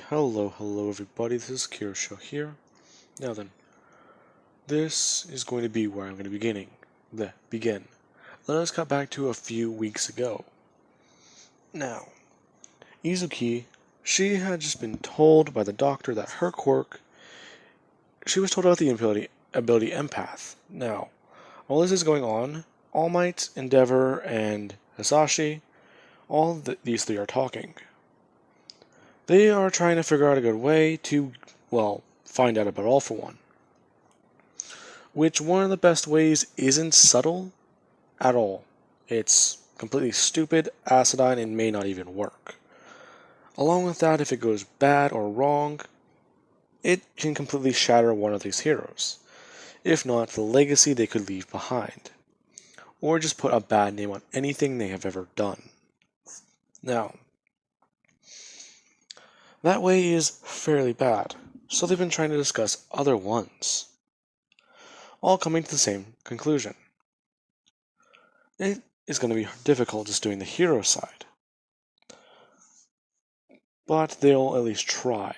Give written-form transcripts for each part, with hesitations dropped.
Hello everybody, this is Kirsha here. Now then, this is going to be where I'm going to begin. Let us cut back to a few weeks ago. Now, Izuki, she had just been told by the doctor that her quirk, she was told about the ability empath. Now, while this is going on, All Might, Endeavor, and Hisashi, these three are talking. They are trying to figure out a good way to, find out about All for One. Which one of the best ways isn't subtle at all. It's completely stupid, acidine, and may not even work. Along with that, if it goes bad or wrong, it can completely shatter one of these heroes. If not, the legacy they could leave behind. Or just put a bad name on anything they have ever done. Now, that way is fairly bad, so they've been trying to discuss other ones. All coming to the same conclusion. It is going to be difficult just doing the hero side. But they'll at least try.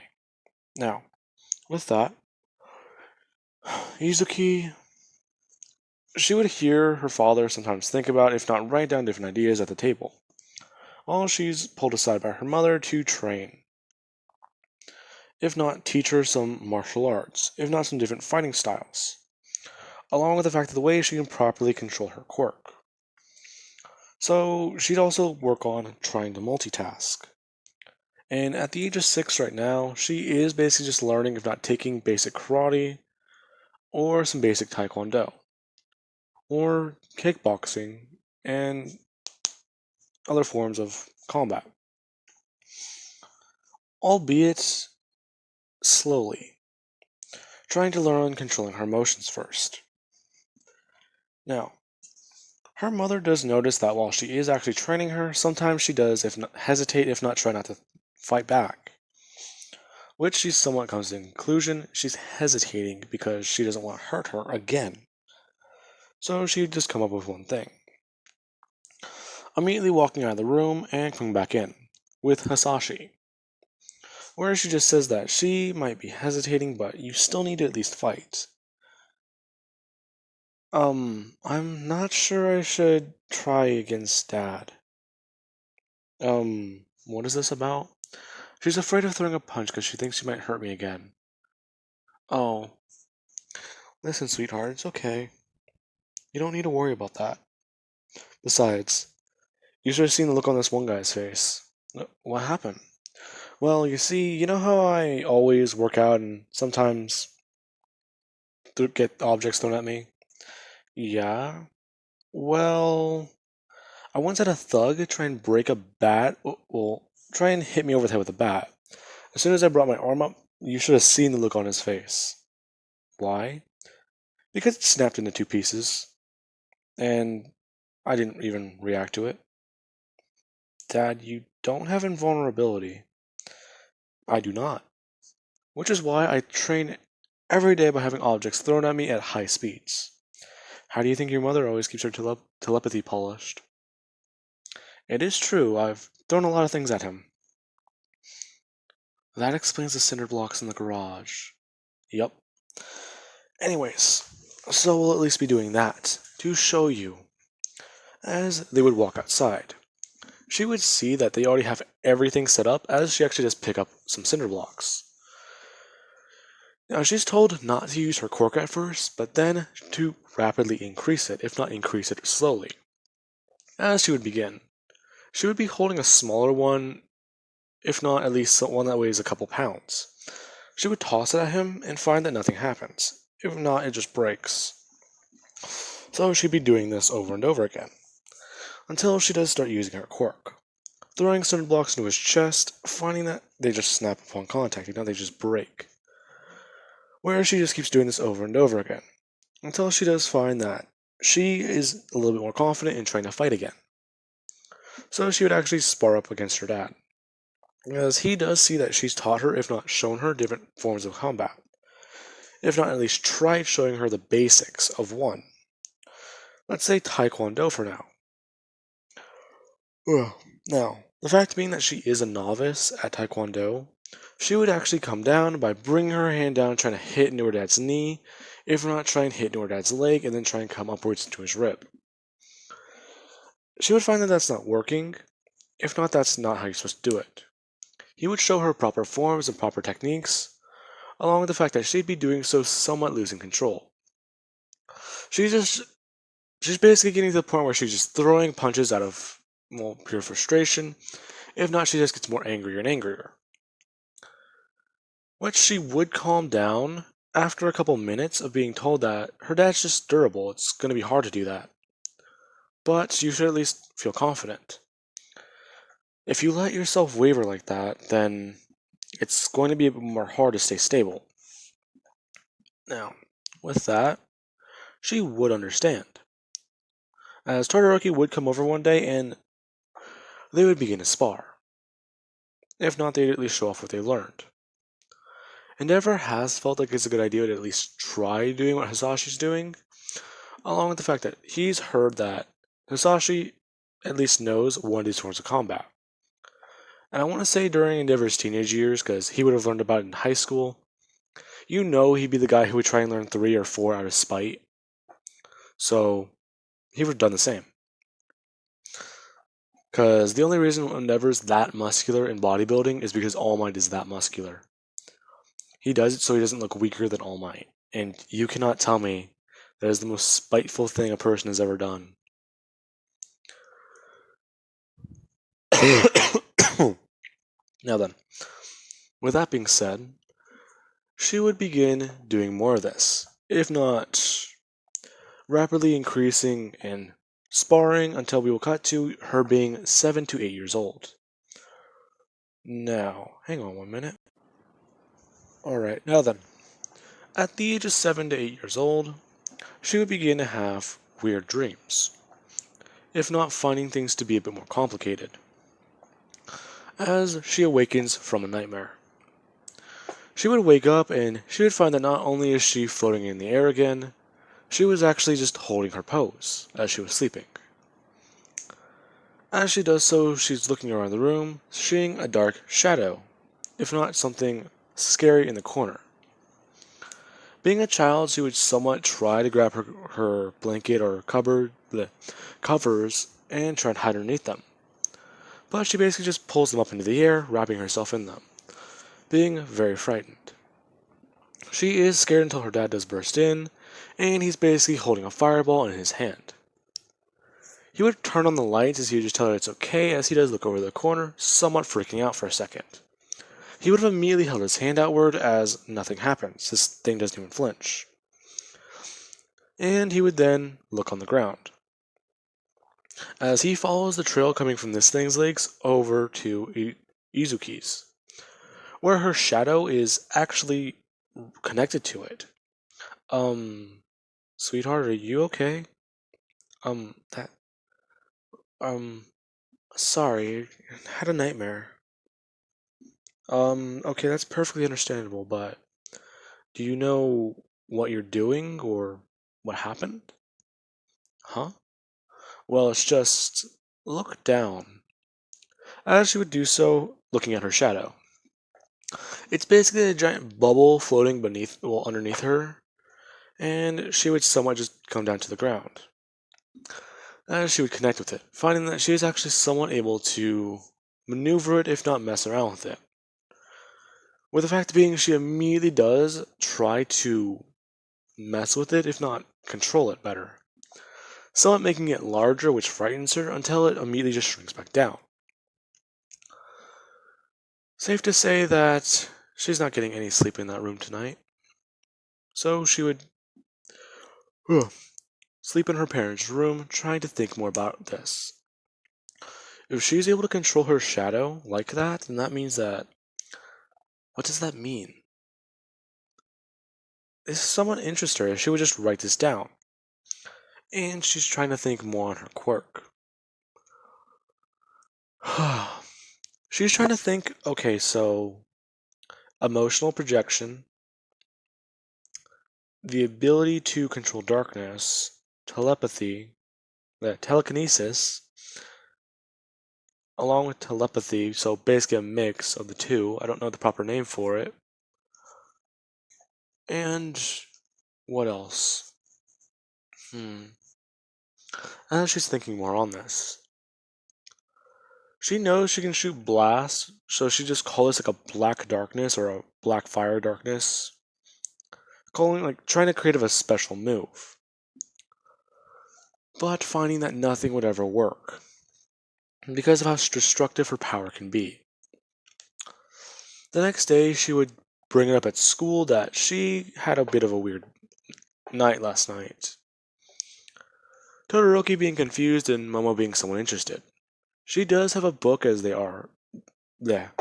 Now, with that, Izuki, she would hear her father sometimes think about, if not write down different ideas at the table, while she's pulled aside by her mother to train. If not, teach her some martial arts, if not some different fighting styles, along with the fact of the way she can properly control her quirk. So she'd also work on trying to multitask. And at the age of 6 right now, she is basically just learning, if not taking basic karate, or some basic taekwondo, or kickboxing, and other forms of combat. Albeit slowly, trying to learn controlling her emotions first. Now, her mother does notice that while she is actually training her, sometimes she does hesitate, if not try not to fight back. Which she somewhat comes to the conclusion she's hesitating because she doesn't want to hurt her again. So she just come up with one thing. Immediately walking out of the room and coming back in, with Hisashi. Where she just says that she might be hesitating, but you still need to at least fight. I'm not sure I should try against Dad. What is this about? She's afraid of throwing a punch because she thinks she might hurt me again. Oh. Listen, sweetheart, it's okay. You don't need to worry about that. Besides, you should have seen the look on this one guy's face. What happened? Well, you see, you know how I always work out and sometimes get objects thrown at me? Yeah. Well, I once had a thug try and break a bat, try and hit me over the head with a bat. As soon as I brought my arm up, you should have seen the look on his face. Why? Because it snapped into two pieces, and I didn't even react to it. Dad, you don't have invulnerability. I do not. Which is why I train every day by having objects thrown at me at high speeds. How do you think your mother always keeps her telepathy polished? It is true, I've thrown a lot of things at him. That explains the cinder blocks in the garage. Yup. Anyways, so we'll at least be doing that to show you. As they would walk outside, she would see that they already have everything set up as she actually just pick up some cinder blocks. Now she's told not to use her quirk at first, but then to rapidly increase it, if not increase it slowly. As she would begin, she would be holding a smaller one, if not at least one that weighs a couple pounds. She would toss it at him and find that nothing happens. If not, it just breaks. So she'd be doing this over and over again, until she does start using her quirk. Throwing cinder blocks into his chest, finding that they just snap upon contact, if not they just break. Where she just keeps doing this over and over again, until she does find that she is a little bit more confident in trying to fight again. So she would actually spar up against her dad, as he does see that she's taught her, if not shown her, different forms of combat. If not at least tried showing her the basics of one. Let's say Taekwondo for now. Now, the fact being that she is a novice at Taekwondo, she would actually come down by bringing her hand down, trying to hit into her dad's knee, if not try and hit into her dad's leg, and then try and come upwards into his rib. She would find that that's not working. If not, that's not how you're supposed to do it. He would show her proper forms and proper techniques, along with the fact that she'd be doing so somewhat losing control. She's basically getting to the point where she's just throwing punches out of, well, pure frustration. If not, she just gets more angrier and angrier. Which she would calm down after a couple minutes of being told that her dad's just durable, it's going to be hard to do that. But you should at least feel confident. If you let yourself waver like that, then it's going to be a bit more hard to stay stable. Now, with that, she would understand, as Todoroki would come over one day and they would begin to spar. If not, they'd at least show off what they learned. Endeavor has felt like it's a good idea to at least try doing what Hisashi's doing, along with the fact that he's heard that Hisashi at least knows one of these forms of combat. And I want to say during Endeavor's teenage years, because he would have learned about it in high school, you know he'd be the guy who would try and learn 3 or 4 out of spite. So, he would have done the same. Because the only reason Endeavor's that muscular in bodybuilding is because All Might is that muscular. He does it so he doesn't look weaker than All Might. And you cannot tell me that is the most spiteful thing a person has ever done. Now then, with that being said, she would begin doing more of this, if not rapidly increasing in sparring until we will cut to her being 7 to 8 years old. Now, hang on 1 minute. Alright, now then, at the age of 7 to 8 years old, she would begin to have weird dreams, if not finding things to be a bit more complicated, as she awakens from a nightmare. She would wake up and she would find that not only is she floating in the air again, she was actually just holding her pose as she was sleeping. As she does so, she's looking around the room, seeing a dark shadow, if not something scary in the corner. Being a child, she would somewhat try to grab her blanket or covers and try and hide underneath them. But she basically just pulls them up into the air, wrapping herself in them, being very frightened. She is scared until her dad does burst in, and he's basically holding a fireball in his hand. He would turn on the lights as he would just tell her it's okay, as he does look over the corner, somewhat freaking out for a second. He would have immediately held his hand outward as nothing happens. This thing doesn't even flinch. And he would then look on the ground, as he follows the trail coming from this thing's legs over to Izuki's, where her shadow is actually connected to it. Sweetheart, are you okay? That, sorry, I had a nightmare. Okay, that's perfectly understandable, but do you know what you're doing or what happened? Huh? Well, it's just look down. As she would do so, looking at her shadow. It's basically a giant bubble floating underneath her, and she would somewhat just come down to the ground. As she would connect with it, finding that she is actually somewhat able to maneuver it, if not mess around with it. With the fact being, she immediately does try to mess with it, if not control it better, somewhat making it larger, which frightens her until it immediately just shrinks back down. Safe to say that she's not getting any sleep in that room tonight, so she would sleep in her parents' room, trying to think more about this. If she's able to control her shadow like that, then that means that. What does that mean? This somewhat interests her if she would just write this down. And she's trying to think more on her quirk. She's trying to think, okay, so emotional projection, the ability to control darkness, telepathy, telekinesis, along with telepathy, so basically a mix of the two. I don't know the proper name for it. And what else? Hmm. As she's thinking more on this, she knows she can shoot blasts, so she just calls this like a black darkness or a black fire darkness, calling like trying to create a special move, but finding that nothing would ever work because of how destructive her power can be. The next day, she would bring it up at school that she had a bit of a weird night last night. Todoroki being confused and Momo being somewhat interested. She does have a book as they are there.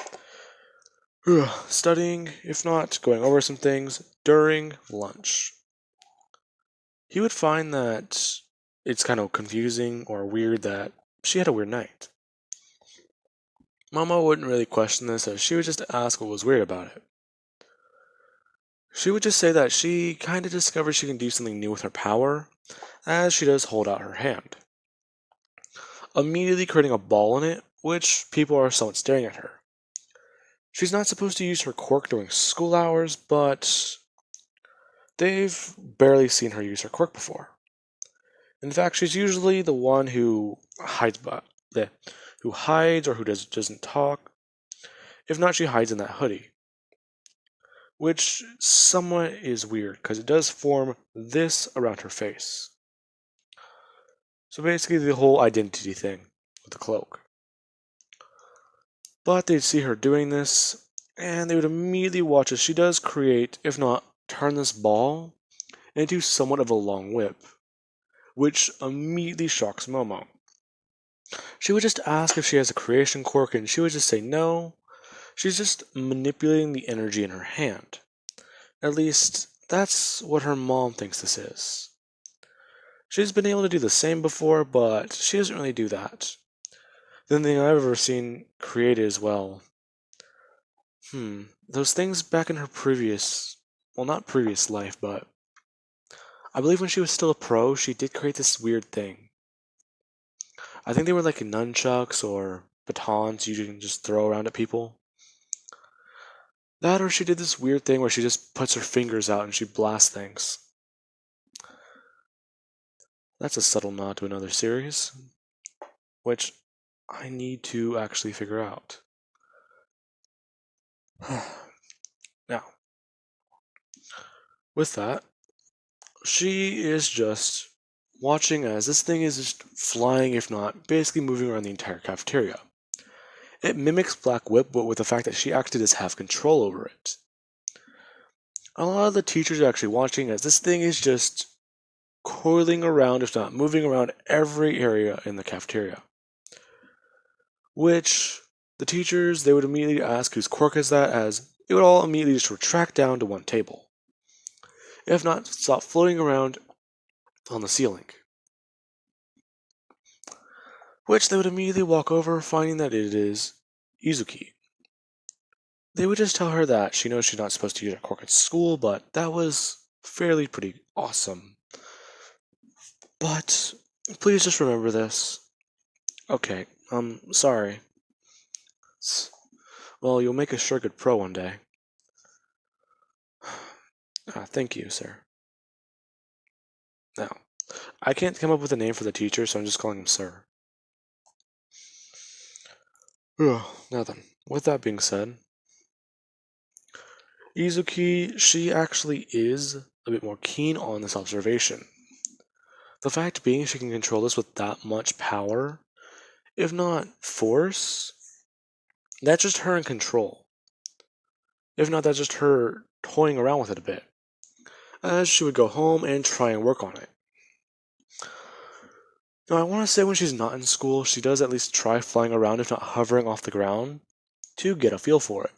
Studying, if not going over some things, during lunch. He would find that it's kind of confusing or weird that she had a weird night. Momo wouldn't really question this as she would just ask what was weird about it. She would just say that she kind of discovered she can do something new with her power, as she does hold out her hand, immediately creating a ball in it, which people are somewhat staring at her. She's not supposed to use her quirk during school hours, but they've barely seen her use her quirk before. In fact, she's usually the one who who hides or who doesn't talk. If not, she hides in that hoodie, which somewhat is weird because it does form this around her face. So basically, the whole identity thing with the cloak. But they'd see her doing this, and they would immediately watch as she does create, if not turn this ball into somewhat of a long whip, which immediately shocks Momo. She would just ask if she has a creation quirk, and she would just say no. She's just manipulating the energy in her hand. At least, that's what her mom thinks this is. She's been able to do the same before, but she doesn't really do that. The only thing I've ever seen created as well. Those things back in her well, not previous life, but I believe when she was still a pro, she did create this weird thing. I think they were like nunchucks or batons you can just throw around at people. That or she did this weird thing where she just puts her fingers out and she blasts things. That's a subtle nod to another series, which I need to actually figure out. Now, with that, she is just watching as this thing is just flying, if not basically moving around the entire cafeteria. It mimics Black Whip, but with the fact that she actually does have control over it. A lot of the teachers are actually watching as this thing is just coiling around, if not moving around every area in the cafeteria. Which the teachers, they would immediately ask whose quirk is that, as it would all immediately just retract down to one table. If not, stop floating around on the ceiling. Which they would immediately walk over, finding that it is Izuki. They would just tell her that she knows she's not supposed to use her quirk at school, but that was fairly pretty awesome. But please just remember this. Okay, sorry. Well, you'll make a sure good pro one day. Thank you, sir. Now, I can't come up with a name for the teacher, so I'm just calling him sir. Now then, with that being said, Izuki, she actually is a bit more keen on this observation. The fact being she can control this with that much power, if not force, that's just her in control. If not, that's just her toying around with it a bit. As she would go home and try and work on it. Now, I want to say when she's not in school, she does at least try flying around, if not hovering off the ground, to get a feel for it.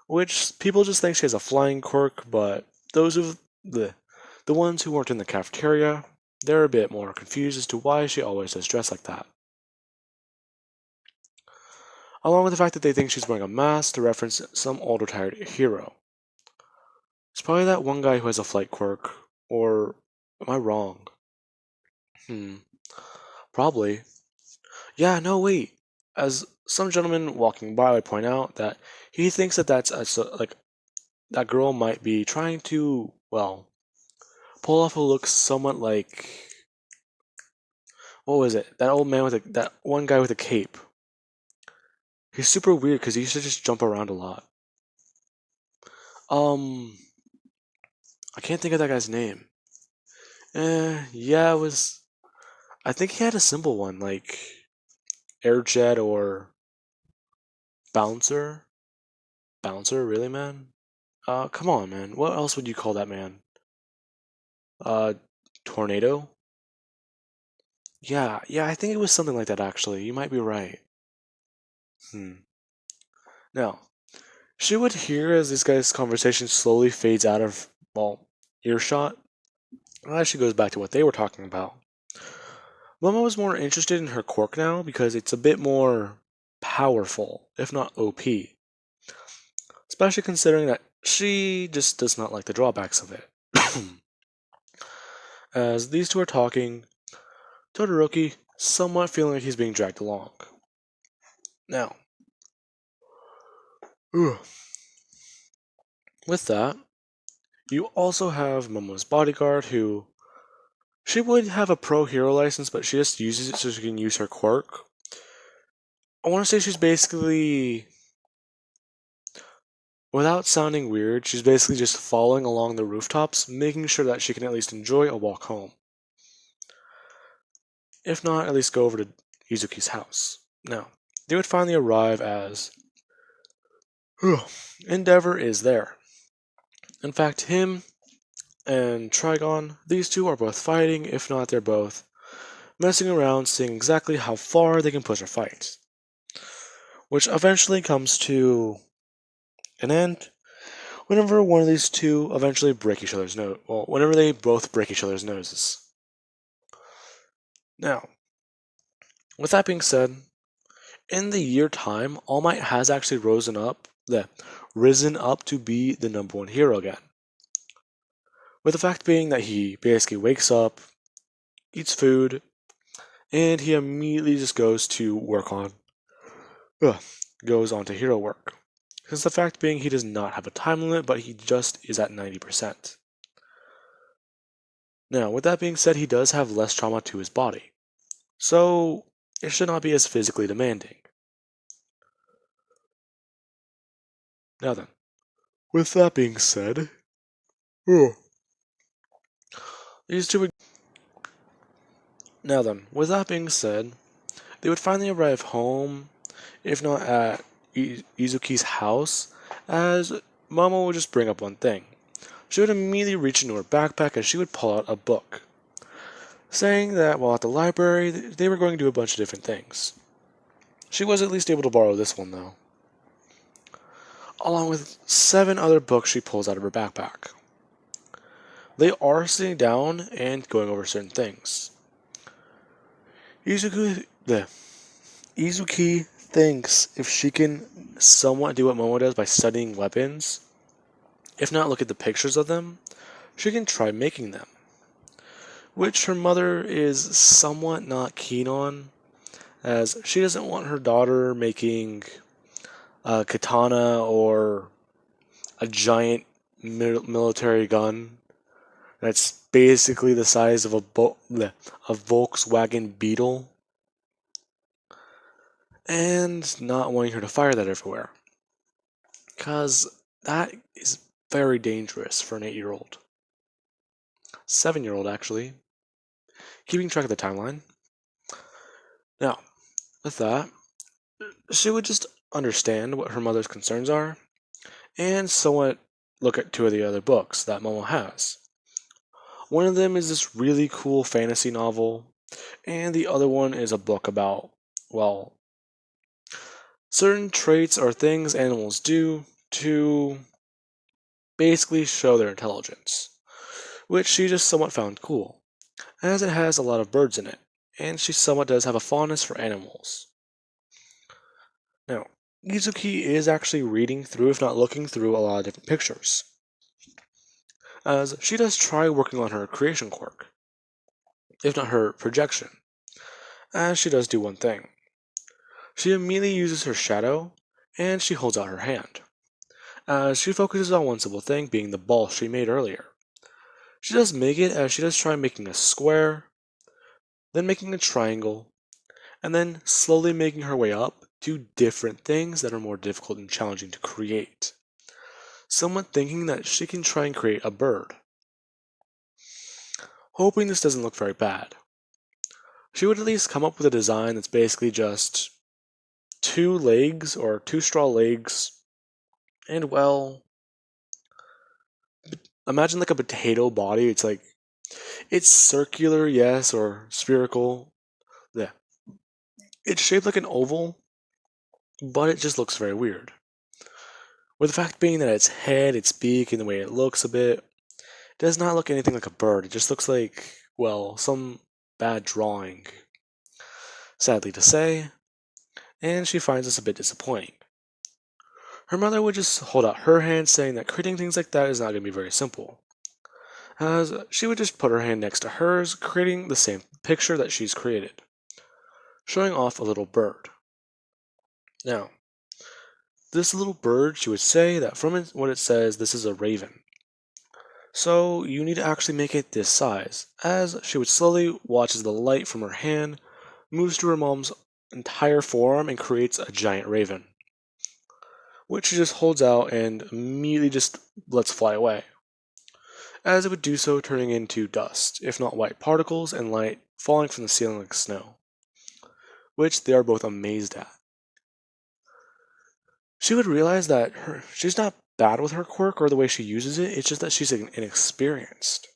Which people just think she has a flying quirk, but those of the ones who weren't in the cafeteria, they're a bit more confused as to why she always does dress like that. Along with the fact that they think she's wearing a mask to reference some old retired hero. It's probably that one guy who has a flight quirk, or am I wrong? Probably. Yeah, no, wait. as some gentleman walking by would point out that he thinks that like that girl might be trying to, well, pull off a look somewhat like, what was it? That old man with that one guy with a cape. He's super weird because he used to just jump around a lot. Um, I can't think of that guy's name. Yeah, it was. I think he had a simple one like Airjet or Bouncer. Bouncer, really, man? Come on, man. What else would you call that man? Uh, Tornado? Yeah, I think it was something like that actually. You might be right. Hmm. Now, she would hear as this guy's conversation slowly fades out of, well, earshot, as she goes back to what they were talking about. Mama was more interested in her quirk now because it's a bit more powerful, if not OP, especially considering that she just does not like the drawbacks of it. As these two are talking, Todoroki somewhat feeling like he's being dragged along. Now, with that, you also have Momo's bodyguard who she would have a pro hero license, but she just uses it so she can use her quirk. I want to say she's basically, without sounding weird, she's basically just following along the rooftops, making sure that she can at least enjoy a walk home. If not, at least go over to Izuki's house. Now, they would finally arrive as Endeavor is there. In fact, him and Trigon, these two are both fighting, if not, they're both messing around, seeing exactly how far they can push a fight. Which eventually comes to an end whenever one of these two eventually break each other's nose. Well, whenever they both break each other's noses. Now, with that being said, in the year time, All Might has actually risen up to be the number one hero again. With the fact being that he basically wakes up, eats food, and he immediately just goes on to hero work. Because the fact being he does not have a time limit, but he just is at 90%. Now, with that being said, he does have less trauma to his body. So, it should not be as physically demanding. Now then, with that being said, oh, these two would. Now then, with that being said, they would finally arrive home, if not at Izuki's house, as Momo would just bring up one thing. She would immediately reach into her backpack and she would pull out a book, saying that while at the library, they were going to do a bunch of different things. She was at least able to borrow this one, though, along with 7 other books she pulls out of her backpack. They are sitting down and going over certain things. Izuki thinks if she can somewhat do what Momo does by studying weapons, if not look at the pictures of them, she can try making them. Which her mother is somewhat not keen on, as she doesn't want her daughter making a katana or a giant military gun that's basically the size of a Volkswagen Beetle, and not wanting her to fire that everywhere. Because that is very dangerous for an 8-year-old. 7-year-old, actually. Keeping track of the timeline. Now, with that, she would just understand what her mother's concerns are, and somewhat look at 2 of the other books that Momo has. One of them is this really cool fantasy novel, and the other one is a book about, well, certain traits or things animals do to basically show their intelligence, which she just somewhat found cool, as it has a lot of birds in it, and she somewhat does have a fondness for animals. Now, Izuki is actually reading through, if not looking through, a lot of different pictures, as she does try working on her creation quirk, if not her projection, as she does do one thing. She immediately uses her shadow, and she holds out her hand, as she focuses on one simple thing, being the ball she made earlier. She does make it, as she does try making a square, then making a triangle, and then slowly making her way up to different things that are more difficult and challenging to create. Somewhat thinking that she can try and create a bird. Hoping this doesn't look very bad, she would at least come up with a design that's basically just two legs or two straw legs, and well, imagine like a potato body. It's like it's circular, yes, or spherical. Yeah, it's shaped like an oval, but it just looks very weird. With the fact being that its head, its beak, and the way it looks a bit does not look anything like a bird. It just looks like, well, some bad drawing. Sadly to say, and she finds this a bit disappointing. Her mother would just hold out her hand, saying that creating things like that is not going to be very simple, as she would just put her hand next to hers, creating the same picture that she's created, showing off a little bird. Now, this little bird, she would say that from what it says, this is a raven. So you need to actually make it this size, as she would slowly watch as the light from her hand moves to her mom's entire forearm and creates a giant raven, which she just holds out and immediately just lets fly away, as it would do so turning into dust, if not white particles and light falling from the ceiling like snow, which they are both amazed at. She would realize that she's not bad with her quirk or the way she uses it, it's just that she's inexperienced.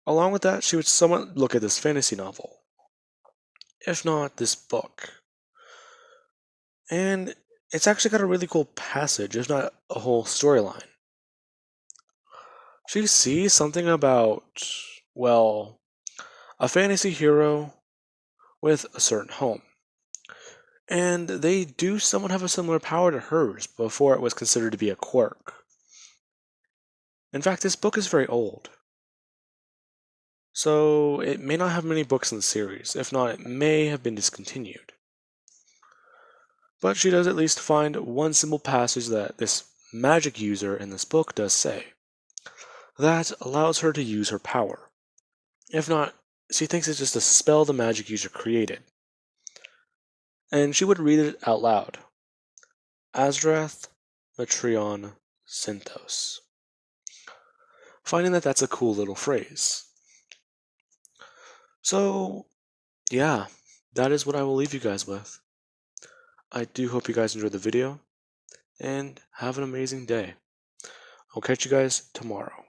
Along with that, she would somewhat look at this fantasy novel, if not this book. And it's actually got a really cool passage, if not a whole storyline. She sees something about, well, a fantasy hero with a certain home. And they do somewhat have a similar power to hers before it was considered to be a quirk. In fact, this book is very old. So it may not have many books in the series. If not, it may have been discontinued. But she does at least find one simple passage that this magic user in this book does say that allows her to use her power. If not, she thinks it's just a spell the magic user created. And she would read it out loud. Azrath Metreon Synthos. Finding that that's a cool little phrase. So, yeah, that is what I will leave you guys with. I do hope you guys enjoyed the video, and have an amazing day. I'll catch you guys tomorrow.